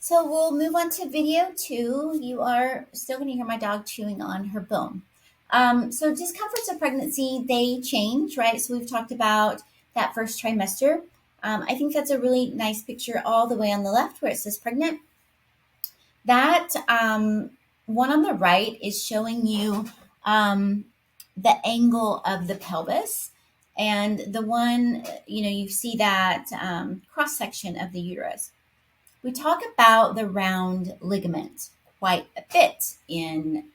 So we'll move on to video 2. You are still going to hear my dog chewing on her bone. So discomforts of pregnancy, they change, right? So we've talked about that first trimester. I think that's a really nice picture all the way on the left where it says pregnant. That one on the right is showing you the angle of the pelvis. And the one, you see that cross section of the uterus. We talk about the round ligament quite a bit in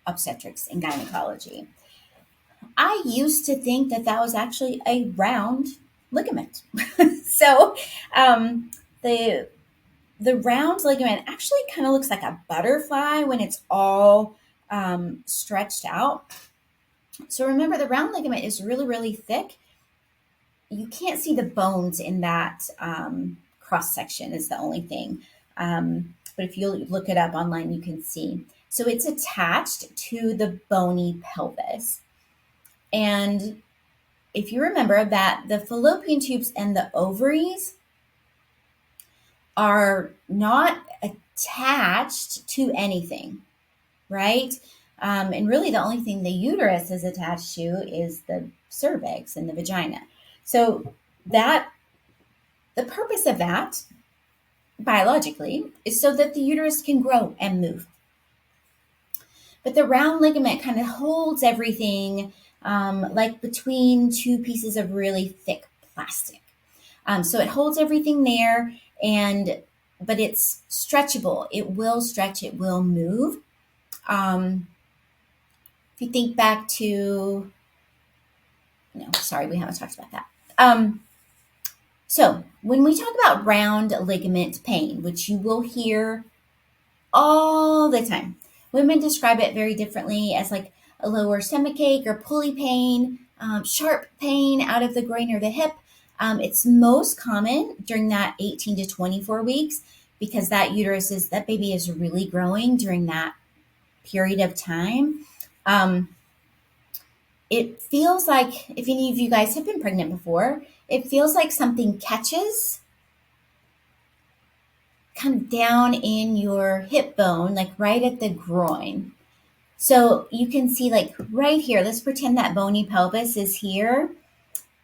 obstetrics and gynecology. I used to think that that was actually a round ligament. So the round ligament actually kind of looks like a butterfly when it's all stretched out. So remember, the round ligament is really, really thick. You can't see the bones in that cross section is the only thing. But if you look it up online, you can see. So it's attached to the bony pelvis. And if you remember that the fallopian tubes and the ovaries are not attached to anything, right? And really the only thing the uterus is attached to is the cervix and the vagina. So that the purpose of that biologically is so that the uterus can grow and move. But the round ligament kind of holds everything like between two pieces of really thick plastic. So it holds everything there, but it's stretchable. It will stretch, it will move. If you think back to, sorry, we haven't talked about that. So when we talk about round ligament pain, which you will hear all the time, women describe it very differently as like a lower stomach ache or pulley pain, sharp pain out of the groin or the hip. It's most common during that 18 to 24 weeks because that baby is really growing during that period of time. It feels like, if any of you guys have been pregnant before, it feels like something catches kind of down in your hip bone, like right at the groin. So you can see like right here, let's pretend that bony pelvis is here.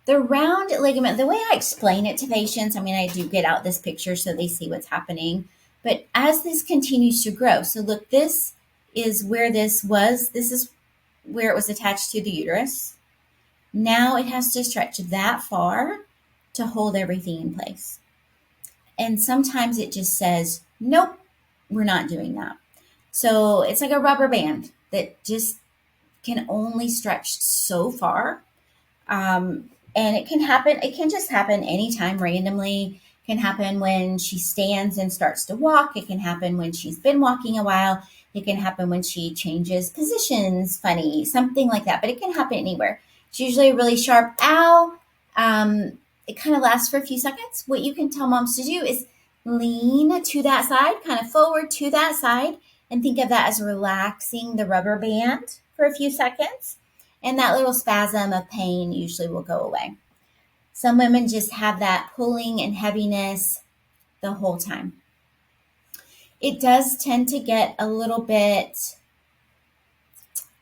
The round ligament, the way I explain it to patients, I do get out this picture so they see what's happening. But as this continues to grow, so look, this is where this is where it was attached to the uterus. Now it has to stretch that far to hold everything in place. And sometimes it just says, nope, we're not doing that. So it's like a rubber band that just can only stretch so far. And it can just happen anytime randomly. It can happen when she stands and starts to walk. It can happen when she's been walking a while. It can happen when she changes positions, funny, something like that. But it can happen anywhere. It's usually a really sharp ow. It kind of lasts for a few seconds. What you can tell moms to do is lean to that side, kind of forward to that side, and think of that as relaxing the rubber band for a few seconds. And that little spasm of pain usually will go away. Some women just have that pulling and heaviness the whole time. It does tend to get a little bit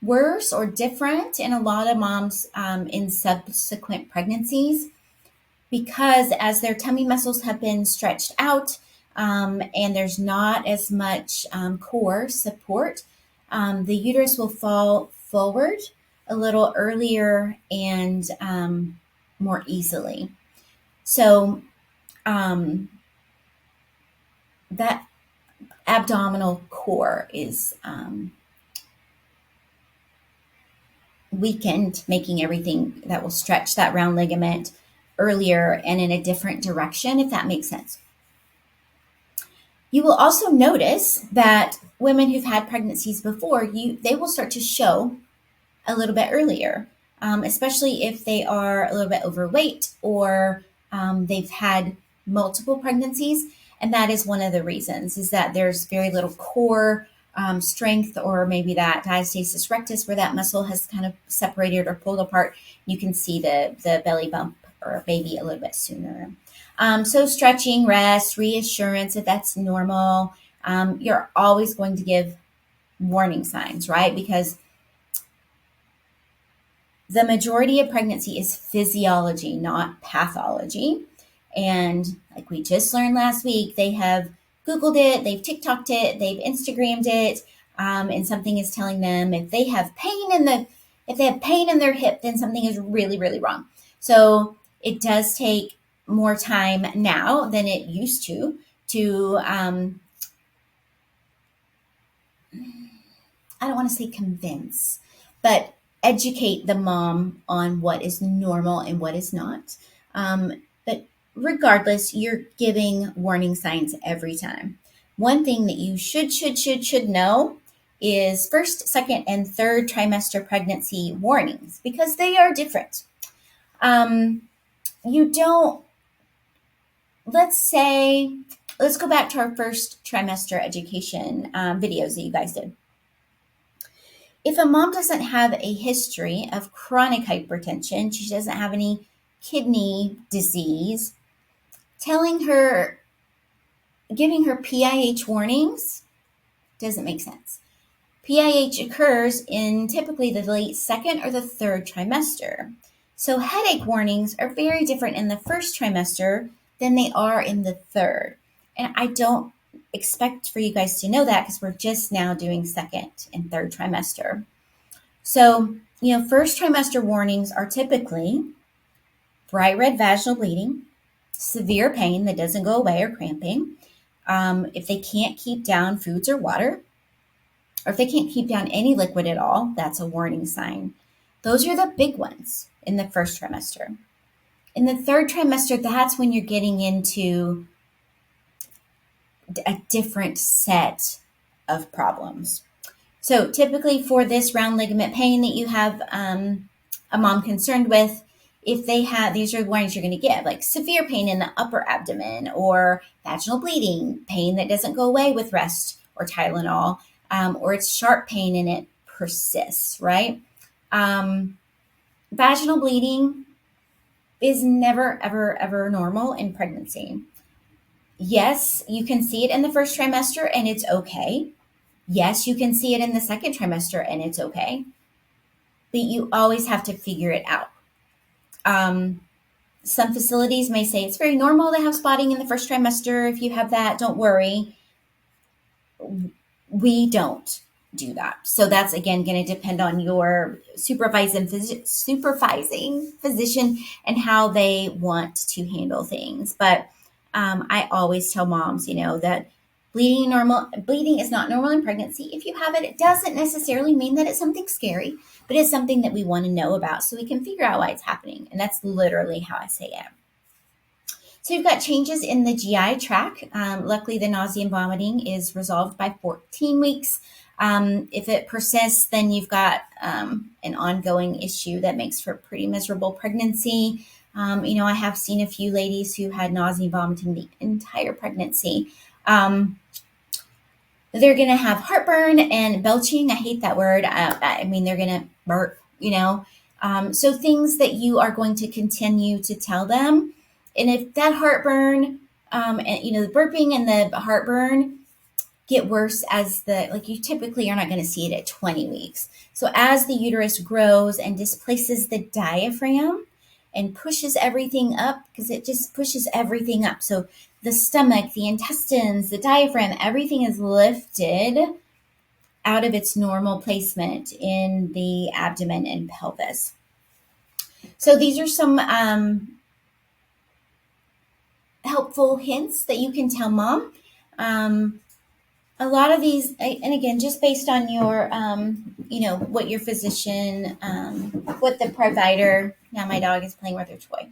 worse or different in a lot of moms in subsequent pregnancies because as their tummy muscles have been stretched out and there's not as much core support, the uterus will fall forward a little earlier and more easily. So that abdominal core is weakened, making everything that will stretch that round ligament earlier and in a different direction, if that makes sense. You will also notice that women who've had pregnancies before, they will start to show a little bit earlier, especially if they are a little bit overweight or they've had multiple pregnancies. And that is one of the reasons, is that there's very little core strength, or maybe that diastasis rectus where that muscle has kind of separated or pulled apart. You can see the belly bump or baby a little bit sooner. So stretching, rest, reassurance if that's normal. You're always going to give warning signs, right? Because the majority of pregnancy is physiology, not pathology. And like we just learned last week, they have Googled it, they've TikToked it, they've Instagrammed it, and something is telling them if they have pain in their hip, then something is really, really wrong. So it does take more time now than it used to I don't want to say convince, but educate the mom on what is normal and what is not. But regardless, you're giving warning signs every time. One thing that you should know is first, second, and third trimester pregnancy warnings because they are different. You don't, let's say, let's go back to our first trimester education videos that you guys did. If a mom doesn't have a history of chronic hypertension, she doesn't have any kidney disease, giving her PIH warnings doesn't make sense. PIH occurs in typically the late second or the third trimester. So headache warnings are very different in the first trimester than they are in the third. And I don't expect for you guys to know that because we're just now doing second and third trimester. So, first trimester warnings are typically bright red vaginal bleeding, severe pain that doesn't go away or cramping, if they can't keep down foods or water, or if they can't keep down any liquid at all, that's a warning sign. Those are the big ones in the first trimester. In the third trimester, that's when you're getting into a different set of problems. So typically for this round ligament pain that you have a mom concerned with, if they have, these are the warnings you're going to get, like severe pain in the upper abdomen or vaginal bleeding, pain that doesn't go away with rest or Tylenol, or it's sharp pain and it persists, right? Vaginal bleeding is never, ever, ever normal in pregnancy. Yes, you can see it in the first trimester and it's okay. Yes, you can see it in the second trimester and it's okay. But you always have to figure it out. Some facilities may say it's very normal to have spotting in the first trimester. If you have that, don't worry. We don't do that. So that's, again, going to depend on your supervising physician and how they want to handle things. But I always tell moms, that bleeding is not normal in pregnancy. If you have it, it doesn't necessarily mean that it's something scary, but it's something that we want to know about so we can figure out why it's happening. And that's literally how I say it. So you've got changes in the GI tract. Luckily, the nausea and vomiting is resolved by 14 weeks. If it persists, then you've got an ongoing issue that makes for a pretty miserable pregnancy. I have seen a few ladies who had nausea and vomiting the entire pregnancy. They're going to have heartburn and belching. I hate that word. They're going to burp, so things that you are going to continue to tell them. And if that heartburn, the burping and the heartburn get worse you typically are not going to see it at 20 weeks. So as the uterus grows and displaces the diaphragm and pushes everything up, because it just pushes everything up. So the stomach, the intestines, the diaphragm, everything is lifted out of its normal placement in the abdomen and pelvis. So these are some helpful hints that you can tell mom. A lot of these, and again, just based on your, what your physician, what the provider, now my dog is playing with her toy,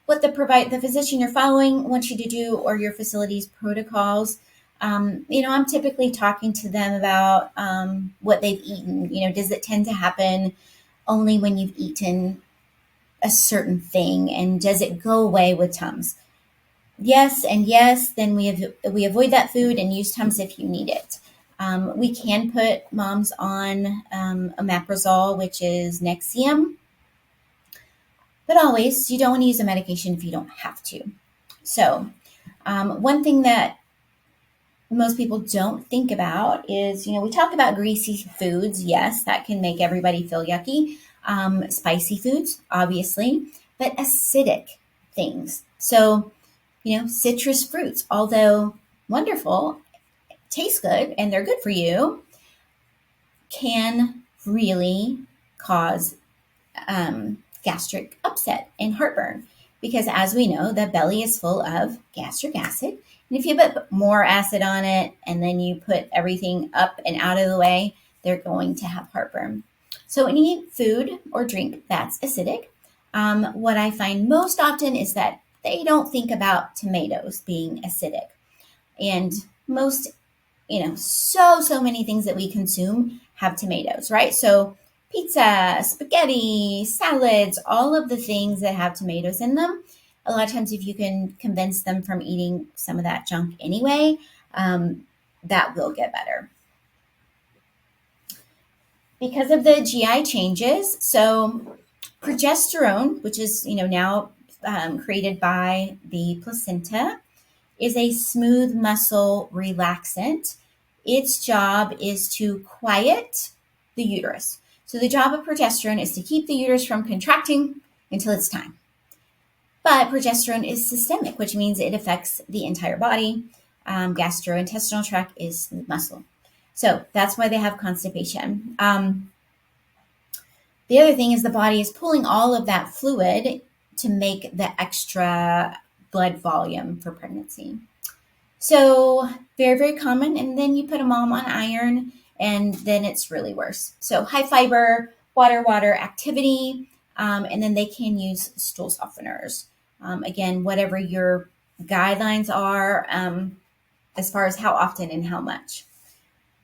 what the physician you're following wants you to do, or your facility's protocols. I'm typically talking to them about what they've eaten. Does it tend to happen only when you've eaten a certain thing, and does it go away with Tums? Yes, and yes, then we avoid that food and use Tums if you need it. We can put moms on omeprazole, which is Nexium, but always, you don't want to use a medication if you don't have to. So, one thing that most people don't think about is, we talk about greasy foods. Yes, that can make everybody feel yucky. Spicy foods, obviously, but acidic things. So, citrus fruits, although wonderful, taste good, and they're good for you, can really cause gastric upset and heartburn. Because as we know, the belly is full of gastric acid. And if you put more acid on it and then you put everything up and out of the way, they're going to have heartburn. So any food or drink that's acidic, what I find most often is that they don't think about tomatoes being acidic. And most, so many things that we consume have tomatoes, right? So pizza, spaghetti, salads, all of the things that have tomatoes in them. A lot of times, if you can convince them from eating some of that junk anyway, that will get better. Because of the GI changes, so progesterone, which is now created by the placenta, is a smooth muscle relaxant. Its job is to quiet the uterus. So the job of progesterone is to keep the uterus from contracting until it's time. But progesterone is systemic, which means it affects the entire body. Gastrointestinal tract is smooth muscle. So that's why they have constipation. The other thing is the body is pulling all of that fluid to make the extra blood volume for pregnancy. So very, very common. And then you put a mom on iron and then it's really worse. So high fiber, water activity, and then they can use stool softeners. Again, whatever your guidelines are as far as how often and how much.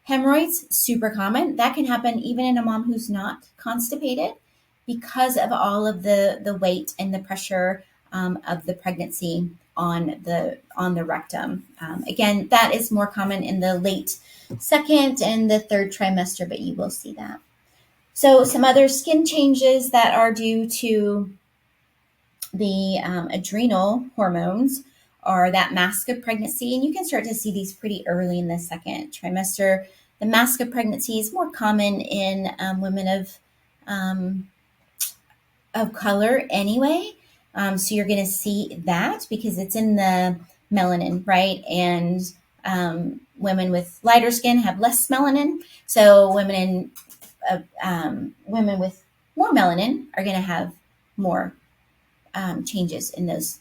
Hemorrhoids, super common. That can happen even in a mom who's not constipated because of all of the weight and the pressure of the pregnancy on the rectum. Again, that is more common in the late second and the third trimester, but you will see that. So some other skin changes that are due to the adrenal hormones are that mask of pregnancy, and you can start to see these pretty early in the second trimester. The mask of pregnancy is more common in women of color anyway. So you're going to see that because it's in the melanin, right? And women with lighter skin have less melanin. So women with more melanin are going to have more changes in those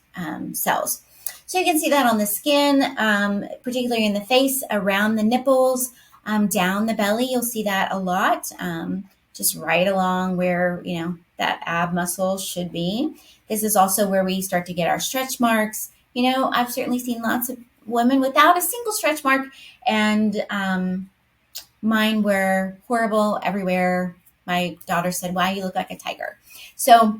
cells. So you can see that on the skin, particularly in the face, around the nipples, down the belly. You'll see that a lot, just right along where, that ab muscle should be. This is also where we start to get our stretch marks. I've certainly seen lots of women without a single stretch mark, and mine were horrible everywhere. My daughter said, "Wow, you look like a tiger." So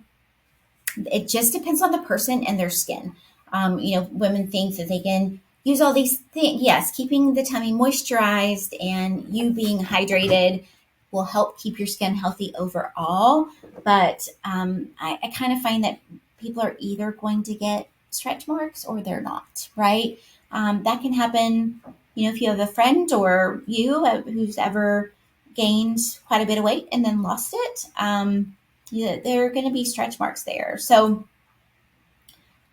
it just depends on the person and their skin. Women think that they can use all these things. Yes, keeping the tummy moisturized and you being hydrated will help keep your skin healthy overall. But I kind of find that people are either going to get stretch marks or they're not, right? That can happen, if you have a friend or you who's ever gained quite a bit of weight and then lost it. There are going to be stretch marks there. So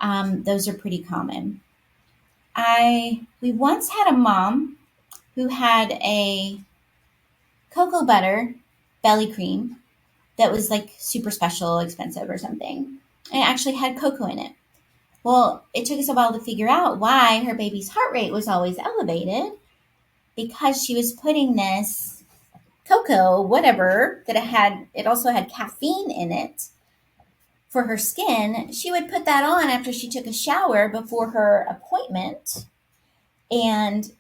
those are pretty common. We once had a mom who had a cocoa butter belly cream that was like super special, expensive or something. And it actually had cocoa in it. Well, it took us a while to figure out why her baby's heart rate was always elevated, because she was putting this cocoa, whatever, that it also had caffeine in it for her skin. She would put that on after she took a shower before her appointment, and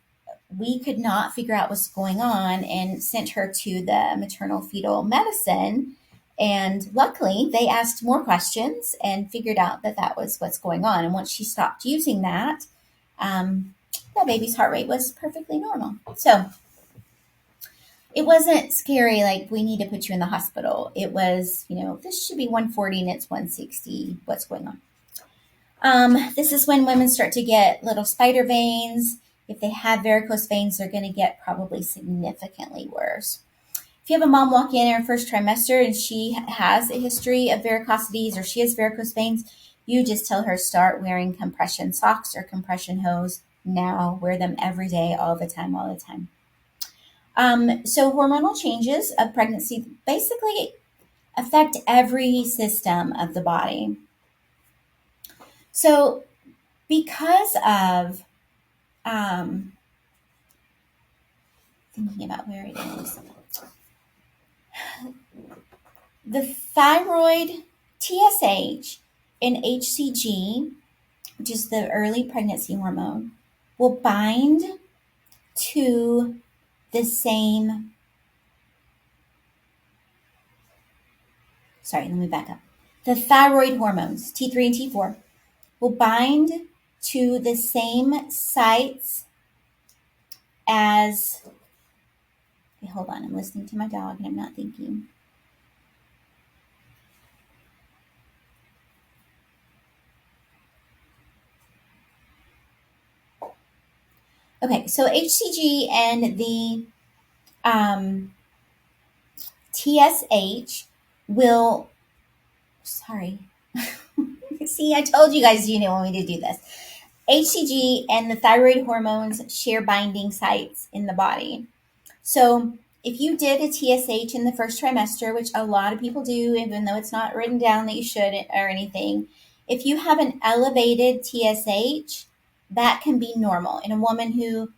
we could not figure out what's going on and sent her to the maternal fetal medicine. And luckily, they asked more questions and figured out that was what's going on. And once she stopped using that, the baby's heart rate was perfectly normal. So it wasn't scary, like we need to put you in the hospital. It was, this should be 140 and it's 160. What's going on? This is when women start to get little spider veins. If they have varicose veins, they're going to get probably significantly worse. If you have a mom walk in her first trimester and she has a history of varicosities or she has varicose veins, you just tell her start wearing compression socks or compression hose now. Wear them every day, all the time, all the time. So hormonal changes of pregnancy basically affect every system of the body. So because of thinking about where it is, the thyroid, TSH, and HCG, which is the early pregnancy hormone, will bind to the same. Sorry, let me back up. The thyroid hormones, T3 and T4, will bind to the same sites as. Okay, hold on, I'm listening to my dog and I'm not thinking. Okay, so HCG and the TSH will. Sorry. See, I told you guys you didn't want me to do this. HCG and the thyroid hormones share binding sites in the body. So if you did a TSH in the first trimester, which a lot of people do, even though it's not written down that you should or anything, if you have an elevated TSH, that can be normal in a woman who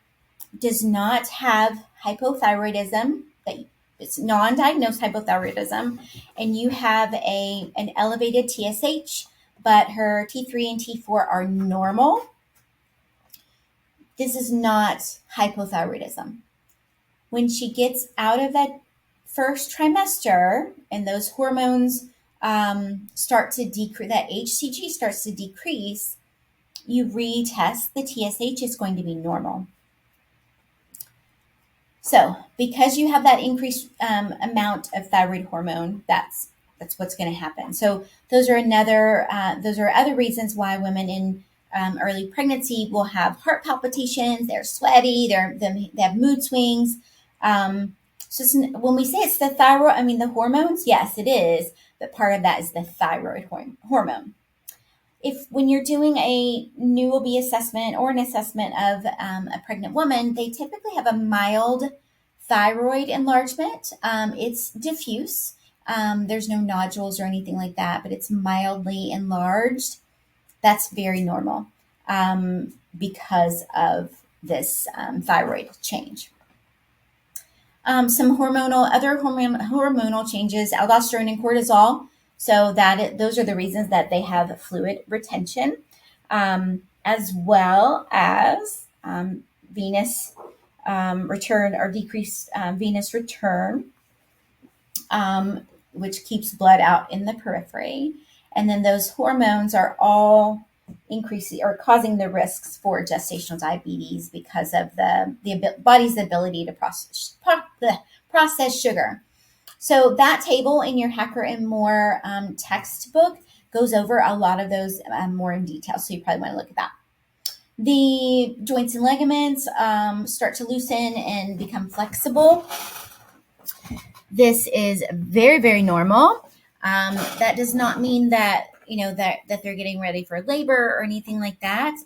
does not have hypothyroidism, that it's non-diagnosed hypothyroidism, and you have an elevated TSH, but her T3 and T4 are normal. This is not hypothyroidism. When she gets out of that first trimester and those hormones start to decrease, that HCG starts to decrease, you retest, the TSH is going to be normal. So because you have that increased amount of thyroid hormone, that's what's going to happen. So those are other reasons why women in early pregnancy will have heart palpitations. They're sweaty. They have mood swings. Just when we say it's the thyroid, I mean the hormones. Yes, it is, but part of that is the thyroid hormone. When you're doing a new OB assessment or an assessment of a pregnant woman, they typically have a mild thyroid enlargement. It's diffuse. There's no nodules or anything like that, but it's mildly enlarged. That's very normal because of this thyroid change. Some other hormonal changes, aldosterone and cortisol. So those are the reasons that they have fluid retention, as well as venous return or decreased venous return, which keeps blood out in the periphery. And then those hormones are all increasing or causing the risks for gestational diabetes because of the body's ability to process sugar. So that table in your Hacker and More textbook goes over a lot of those more in detail. So you probably want to look at that. The joints and ligaments start to loosen and become flexible. This is very, very normal. That does not mean that that they're getting ready for labor or anything like that.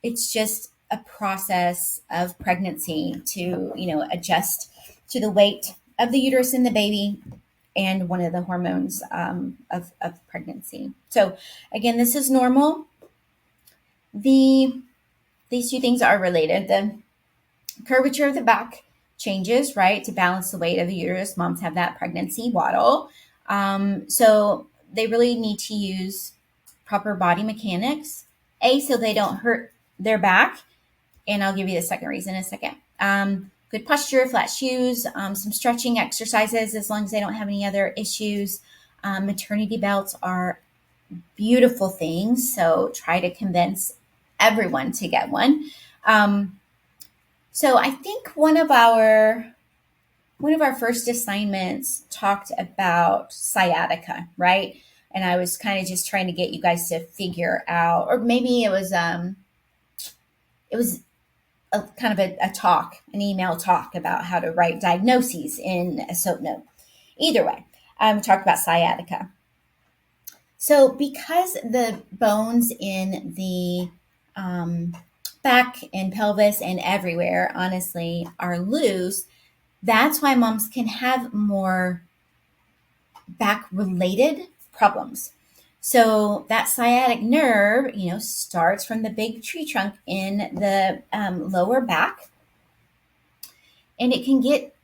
It's just a process of pregnancy to adjust to the weight of the uterus in the baby and one of the hormones of pregnancy. So again, this is normal. These two things are related. The curvature of the back changes, right, to balance the weight of the uterus. Moms have that pregnancy waddle. So they really need to use proper body mechanics, so they don't hurt their back. And I'll give you the second reason in a second. Good posture, flat shoes, some stretching exercises, as long as they don't have any other issues. Maternity belts are beautiful things, so try to convince everyone to get one. So I think one of our first assignments talked about sciatica, right? and I was kind of just trying to get you guys to figure out, or maybe it was a kind of a talk, an email talk about how to write diagnoses in a SOAP note. Either way, we talked about sciatica. So because the bones in the back and pelvis and everywhere, honestly, are loose, that's why moms can have more back related problems. So that sciatic nerve, starts from the big tree trunk in the lower back, and it can get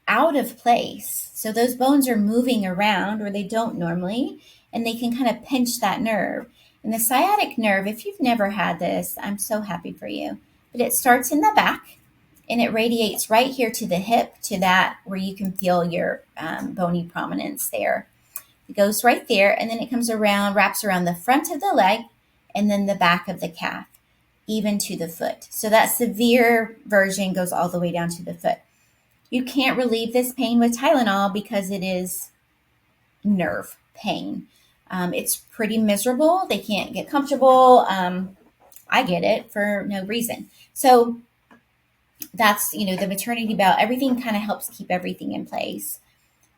out of place. So those bones are moving around where they don't normally, and they can kind of pinch that nerve. And the sciatic nerve, if you've never had this, I'm so happy for you. But it starts in the back, and it radiates right here to the hip, to that where you can feel your bony prominence there. It goes right there, and then it comes around, wraps around the front of the leg, and then the back of the calf, even to the foot. So that severe version goes all the way down to the foot. You can't relieve this pain with Tylenol because it is nerve pain. It's pretty miserable. They can't get comfortable. I get it for no reason. So that's, the maternity belt. Everything kind of helps keep everything in place.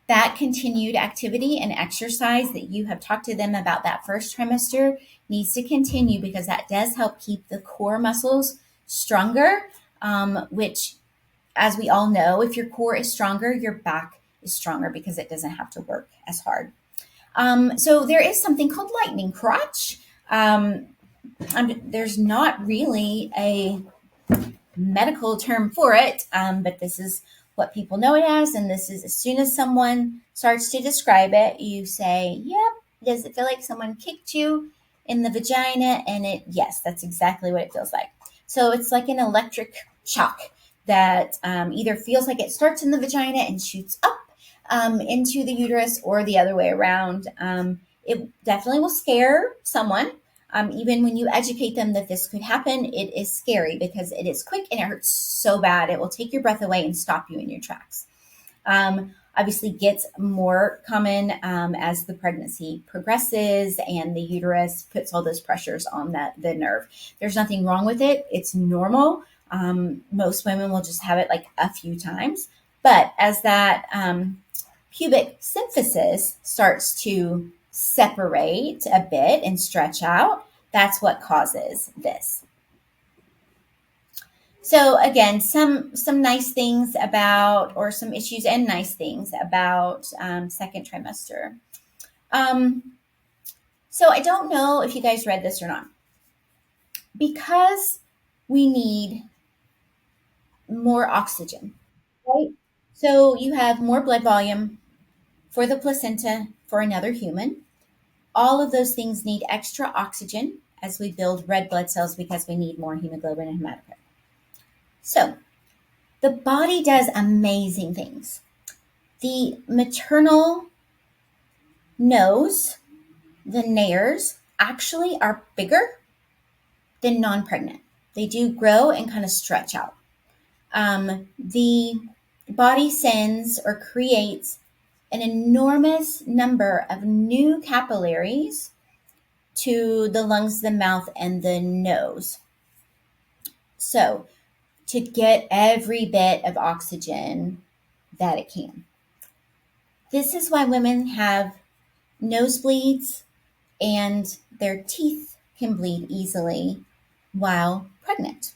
That continued activity and exercise that you have talked to them about that first trimester needs to continue, because that does help keep the core muscles stronger, which, as we all know, if your core is stronger, your back is stronger because it doesn't have to work as hard. So there is something called lightning crotch. There's not really a medical term for it, but this is what people know it as. And this is, as soon as someone starts to describe it, you say, yep, does it feel like someone kicked you in the vagina? And yes, that's exactly what it feels like. So it's like an electric shock that either feels like it starts in the vagina and shoots up into the uterus, or the other way around. It definitely will scare someone. Even when you educate them that this could happen, it is scary because it is quick and it hurts so bad. It will take your breath away and stop you in your tracks. Obviously gets more common as the pregnancy progresses and the uterus puts all those pressures on the nerve. There's nothing wrong with it. It's normal. Most women will just have it like a few times. But as that pubic symphysis starts to separate a bit and stretch out, that's what causes this. So again, some nice things about, or some issues and nice things about second trimester. So I don't know if you guys read this or not. Because we need more oxygen, right? So you have more blood volume for the placenta for another human. All of those things need extra oxygen as we build red blood cells because we need more hemoglobin and hematocrit. So the body does amazing things. The maternal nose, the nares, actually are bigger than non-pregnant. They do grow and kind of stretch out. The body sends or creates an enormous number of new capillaries to the lungs, the mouth, and the nose. So to get every bit of oxygen that it can. This is why women have nosebleeds and their teeth can bleed easily while pregnant.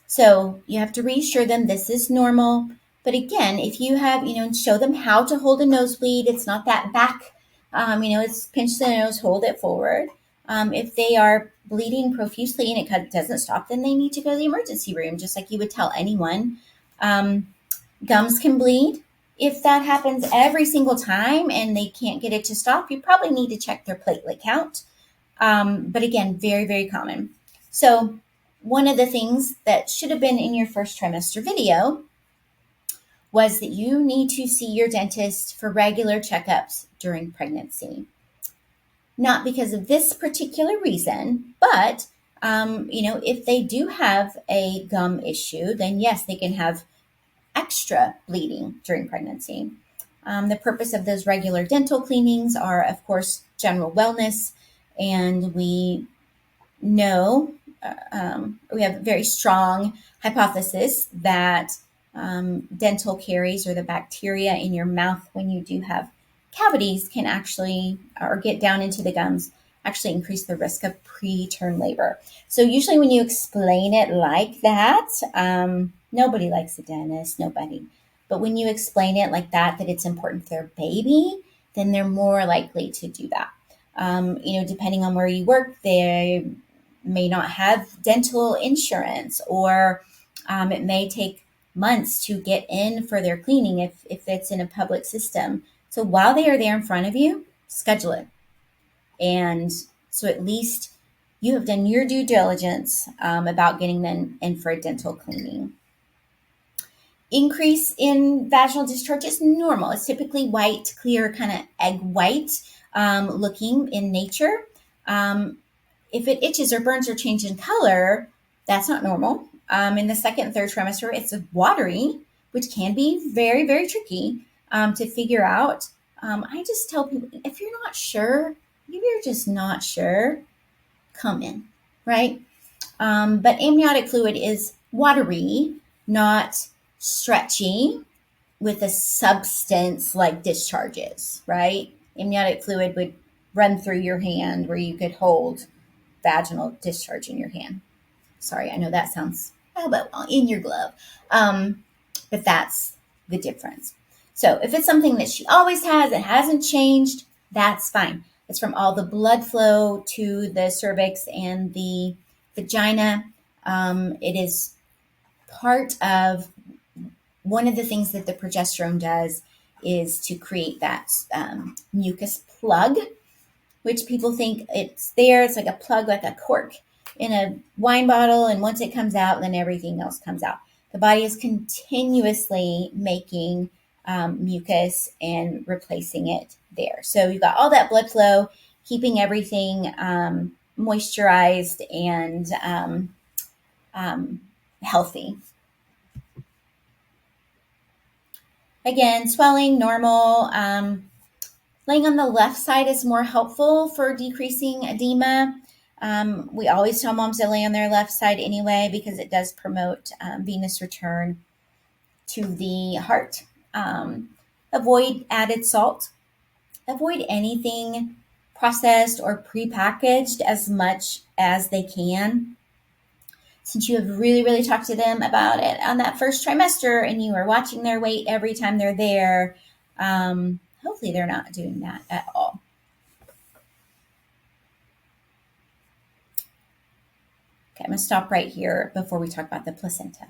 So you have to reassure them this is normal. But again, if you have, show them how to hold a nosebleed. It's not that back, it's pinch the nose, hold it forward. If they are bleeding profusely and it doesn't stop, then they need to go to the emergency room, just like you would tell anyone. Gums can bleed. If that happens every single time and they can't get it to stop, you probably need to check their platelet count. But again, very, very common. So one of the things that should have been in your first trimester video was that you need to see your dentist for regular checkups during pregnancy. Not because of this particular reason, but, if they do have a gum issue, then yes, they can have extra bleeding during pregnancy. The purpose of those regular dental cleanings are, of course, general wellness, and we know we have a very strong hypothesis that dental caries or the bacteria in your mouth when you do have cavities can actually, or get down into the gums, actually increase the risk of preterm labor. So usually when you explain it like that, nobody likes a dentist, nobody. But when you explain it like that it's important for their baby, then they're more likely to do that. Depending on where you work, they may not have dental insurance, or it may take months to get in for their cleaning if it's in a public system. So while they are there in front of you, schedule it. And so at least you have done your due diligence about getting them in for a dental cleaning. Increase in vaginal discharge is normal. It's typically white, clear, kind of egg white looking in nature. If it itches or burns or changes in color, that's not normal. In the second and third trimester, it's watery, which can be very, very tricky to figure out. I just tell people, if you're not sure, if you're just not sure, come in, right? But amniotic fluid is watery, not stretchy with a substance like discharges, right? Amniotic fluid would run through your hand where you could hold vaginal discharge in your hand. Sorry, I know that sounds, but in your glove. But that's the difference. So if it's something that she always has, it hasn't changed, that's fine. It's from all the blood flow to the cervix and the vagina. It is part of one of the things that the progesterone does is to create that mucus plug, which people think it's there. It's like a plug, like a cork in a wine bottle. And once it comes out, then everything else comes out. The body is continuously making mucus and replacing it there. So you've got all that blood flow, keeping everything moisturized and healthy. Again, swelling, normal. Laying on the left side is more helpful for decreasing edema. We always tell moms to lay on their left side anyway, because it does promote venous return to the heart. Avoid added salt. Avoid anything processed or prepackaged as much as they can. Since you have really, really talked to them about it on that first trimester and you are watching their weight every time they're there, hopefully they're not doing that at all. Okay, I'm going to stop right here before we talk about the placenta.